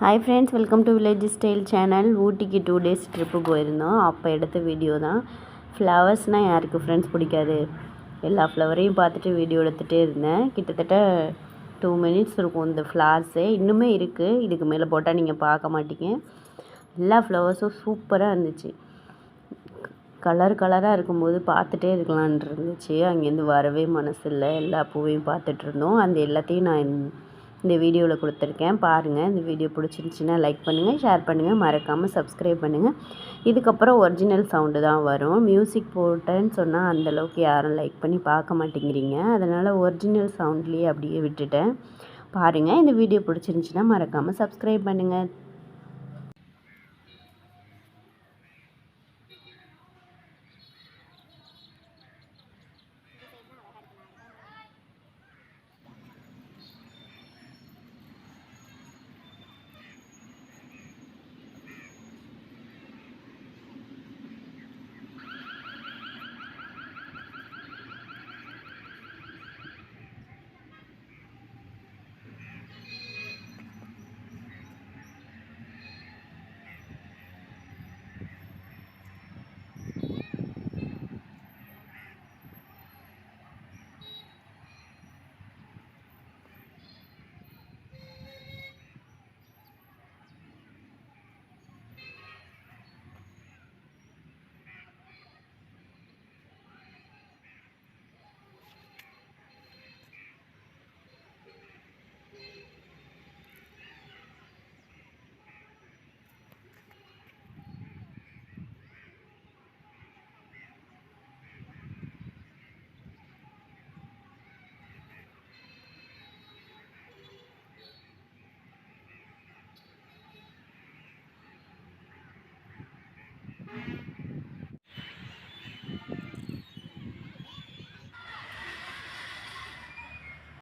Hi friends, welcome to village style channel. ஊட்டிக்கு 2 days trip போயிருந்தோம். அப்போ எடுத்த வீடியோ தான். ஃப்ளவர்ஸ்னால் யாருக்கு ஃப்ரெண்ட்ஸ் பிடிக்காது? எல்லா ஃப்ளவரையும் பார்த்துட்டு வீடியோ எடுத்துகிட்டே இருந்தேன். கிட்டத்தட்ட 2 minutes இருக்கும் இந்த ஃப்ளார்ஸே. இன்னுமே இருக்குது. இதுக்கு மேலே போட்டால் நீங்கள் பார்க்க மாட்டீங்க. எல்லா ஃப்ளவர்ஸும் சூப்பராக இருந்துச்சு. கலர் கலராக இருக்கும்போது பார்த்துட்டே இருக்கலான் இருந்துச்சு. அங்கேருந்து வரவே மனசு இல்லை. எல்லா பூவையும் பார்த்துட்டு இருந்தோம். அந்த எல்லாத்தையும் நான் இந்த வீடியோவில் கொடுத்துருக்கேன், பாருங்கள். இந்த வீடியோ பிடிச்சிருந்துச்சின்னா லைக் பண்ணுங்கள், ஷேர் பண்ணுங்கள், மறக்காமல் சப்ஸ்கிரைப் பண்ணுங்கள். இதுக்கப்புறம் ஒரிஜினல் சவுண்டு தான் வரும். மியூசிக் போட்டேன்னு சொன்னால் அந்தளவுக்கு யாரும் லைக் பண்ணி பார்க்க மாட்டேங்கிறீங்க. அதனால் ஒரிஜினல் சவுண்ட்லேயே அப்படியே விட்டுட்டேன். பாருங்கள். இந்த வீடியோ பிடிச்சிருந்துச்சின்னா மறக்காமல் சப்ஸ்கிரைப் பண்ணுங்கள்.